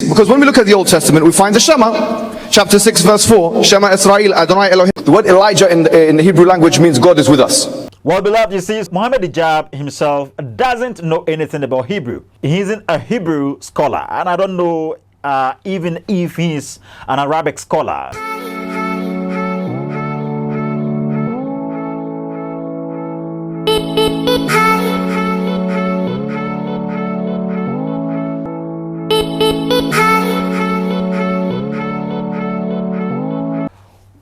because when we look at the Old Testament, we find the Shema, chapter 6, verse 4, Shema Israel, Adonai Elohim. The word Elijah in the Hebrew language means God is with us. Well, beloved, you see, Muhammad Hijab himself doesn't know anything about Hebrew. He isn't a Hebrew scholar, and I don't know even if he's an Arabic scholar.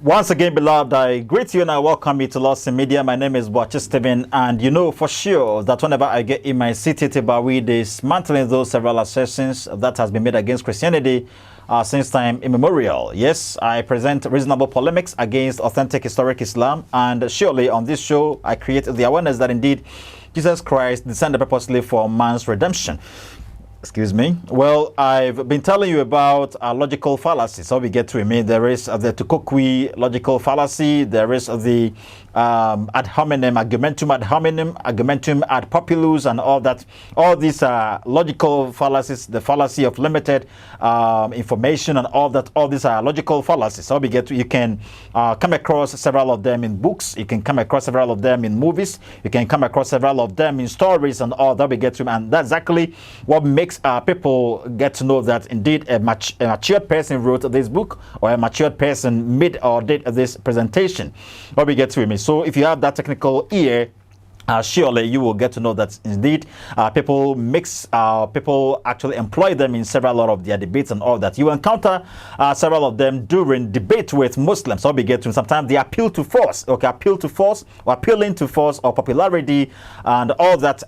Once again, beloved, I greet you and I welcome you to Lost in Media. My name is Boachi Stephen, and you know for sure that whenever I get in my city we dismantling those several assertions that has been made against Christianity since time immemorial. Yes, I present reasonable polemics against authentic historic Islam, and surely on this show I create the awareness that indeed Jesus Christ descended purposely for man's redemption. Excuse me. Well, I've been telling you about logical fallacies. So we get to it. There is the Tukokwi logical fallacy. There is the ad hominem, argumentum ad hominem, argumentum ad populus, and all that. All these logical fallacies, the fallacy of limited information, and all that. All these are logical fallacies. So we get to, you can come across several of them in books. You can come across several of them in movies. You can come across several of them in stories, and all that we get to. And that's exactly what makes people get to know that indeed a matured person wrote this book, or a matured person made or did this presentation. What we get to me. So if you have that technical ear, surely you will get to know that indeed people actually employ them in several of their debates and all that. You encounter several of them during debate with Muslims. So we get to sometimes they appeal to force, appealing to force or popularity and all that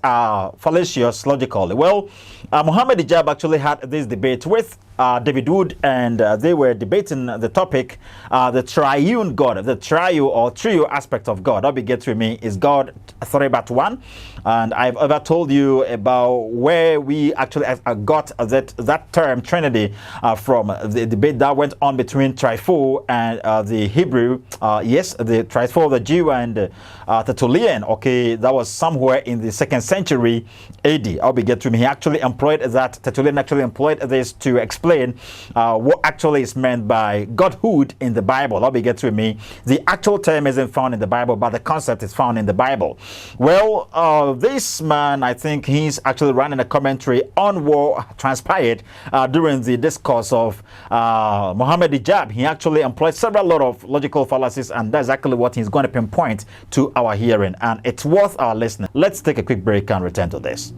fallacious logically. Well, Muhammad Hijab actually had this debate with David Wood, and they were debating the topic, the triune God, the trio aspect of God. What we get to me is God three but one, and I've ever told you about where we actually got that term Trinity from the debate that went on between Trifo and the Hebrew. Yes, the Trifo, the Jew, and Tertullian. Okay, that was somewhere in the 2nd century AD. I'll be get to me. He actually employed that. Tertullian actually employed this to explain what actually is meant by Godhood in the Bible. I'll be get to me. The actual term isn't found in the Bible, but the concept is found in the Bible. Well, this man, I think he's actually running a commentary on what transpired during the discourse of Muhammad Hijab. He actually employed several lot of logical fallacies, and that's exactly what he's going to pinpoint to our hearing, and it's worth our listening. Let's take a quick break and return to this.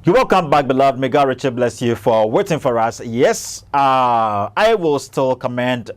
You're welcome back, beloved. May God richly bless you for waiting for us. Yes, I will still commend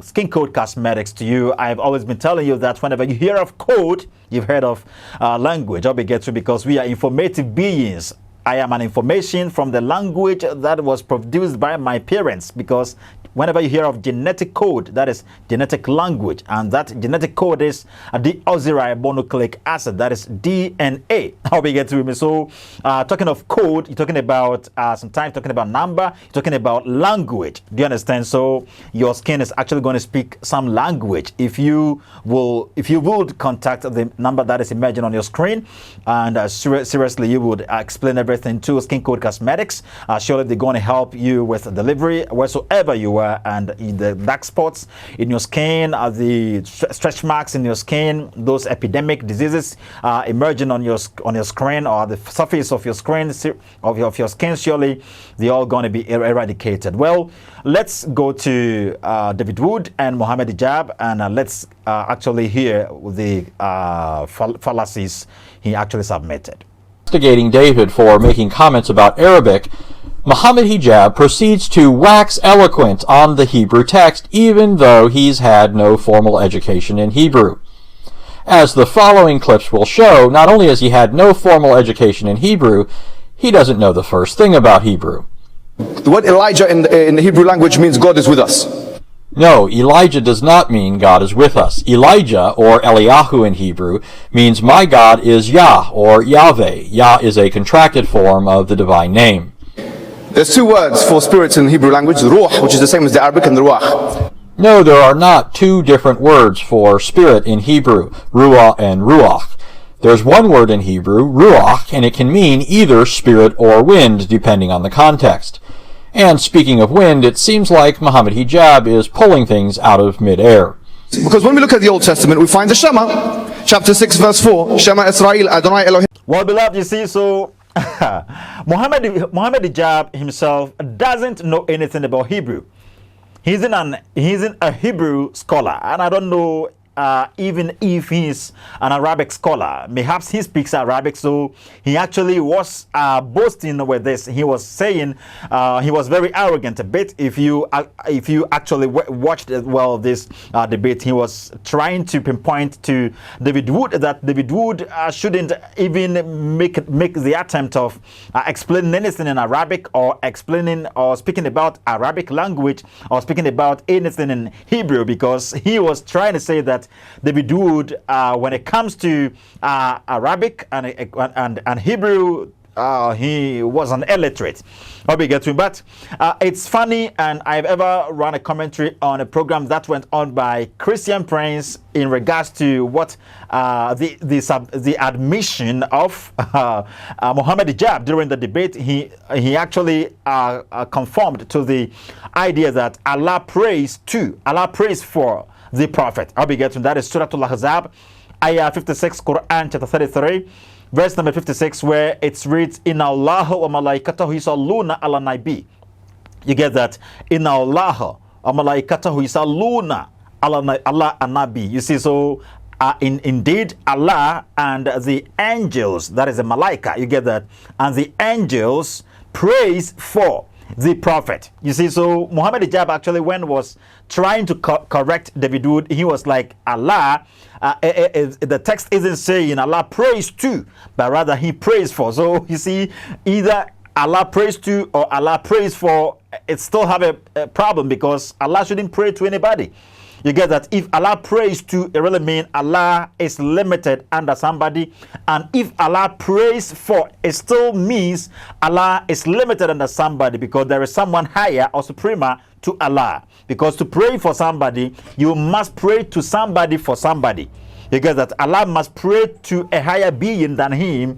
Skin Code Cosmetics to you. I've always been telling you that whenever you hear of code, you've heard of language. I'll be getting because we are informative beings. I am an information from the language that was produced by my parents, because whenever you hear of genetic code, that is genetic language, and that genetic code is deoxyribonucleic acid, that is DNA. How we get to me? So, talking of code, you're talking about sometimes talking about number, you're talking about language. Do you understand? So, your skin is actually going to speak some language. If you would contact the number that is emerging on your screen, and seriously, you would explain everything to Skin Code Cosmetics. Surely they're going to help you with delivery wheresoever you are. And in the dark spots in your skin, the stretch marks in your skin, those epidemic diseases emerging on your screen or the surface of your screen of your skin, surely they're all going to be eradicated. Well, let's go to David Wood and Muhammad Hijab, and let's actually hear the fallacies he actually submitted. Investigating David for making comments about Arabic, Muhammad Hijab proceeds to wax eloquent on the Hebrew text, even though he's had no formal education in Hebrew. As the following clips will show, not only has he had no formal education in Hebrew, he doesn't know the first thing about Hebrew. The word Elijah in the Hebrew language means God is with us. No, Elijah does not mean God is with us. Elijah, or Eliyahu in Hebrew, means my God is Yah, or Yahweh. Yah is a contracted form of the divine name. There's two words for spirits in the Hebrew language, ruh, which is the same as the Arabic, and ruach. No, there are not two different words for spirit in Hebrew, ruah and ruach. There's one word in Hebrew, ruach, and it can mean either spirit or wind, depending on the context. And speaking of wind, it seems like Muhammad Hijab is pulling things out of midair. Because when we look at the Old Testament, we find the Shema, chapter 6, verse 4, Shema Israel, Adonai Elohim. Well, beloved, you see, so Muhammad Hijab himself doesn't know anything about Hebrew. He's in a Hebrew scholar, and I don't know even if he's an Arabic scholar. Perhaps he speaks Arabic, so he actually was boasting with this. He was saying he was very arrogant a bit. If you actually watched this debate, he was trying to pinpoint to David Wood that David Wood shouldn't even make the attempt of explaining anything in Arabic, or explaining or speaking about Arabic language, or speaking about anything in Hebrew, because he was trying to say that David Wood, when it comes to Arabic and Hebrew, he was an illiterate. Hope you get to me. But it's funny, and I've ever run a commentary on a program that went on by Christian Prince in regards to what the admission of Muhammad Hijab during the debate. He actually conformed to the idea that Allah prays for the Prophet. I'll be getting that is Surah Al-Ahzab, Ayah 56, Quran chapter 33, verse number 56, where it reads, Inna Allah wa malaikatahu yusalluna ala nabi. You get that? Inna Allah wa malaikatahu yusalluna ala nabi. You see, so indeed Allah and the angels, that is the malaika, you get that, and the angels praise for the Prophet. You see, so Muhammad Hijab actually, when was trying to correct David Wood, he was like, Allah, the text isn't saying Allah prays to, but rather he prays for. So you see, either Allah prays to or Allah prays for, it still have a problem, because Allah shouldn't pray to anybody. You get that? If Allah prays to, it really means Allah is limited under somebody. And if Allah prays for, it still means Allah is limited under somebody, because there is someone higher or suprema to Allah. Because to pray for somebody, you must pray to somebody for somebody. You get that? Allah must pray to a higher being than him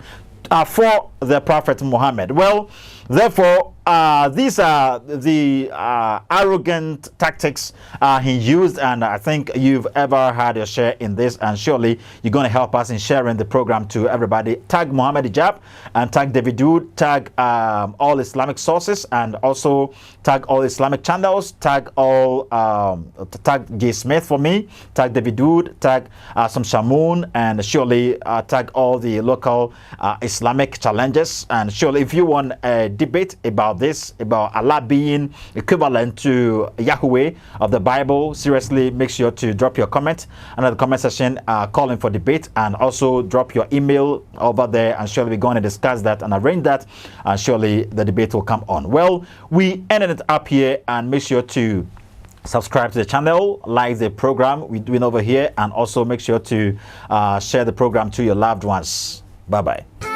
for the Prophet Muhammad. Well, therefore, these are the arrogant tactics he used, and I think you've ever had your share in this, and surely you're going to help us in sharing the program to everybody. Tag Muhammad Hijab, and tag David Wood, tag all Islamic sources, and also tag all Islamic channels, tag all tag J. Smith for me, tag David Wood, tag some Shamoon, and surely tag all the local Islamic challenges. And surely if you want a debate about this, about Allah being equivalent to Yahweh of the Bible, seriously, make sure to drop your comment under the comment section, calling for debate, and also drop your email over there, and surely we're going to discuss that and arrange that, and surely the debate will come on. Well, we ended it up here, and make sure to subscribe to the channel, like the program we're doing over here, and also make sure to share the program to your loved ones. Bye-bye.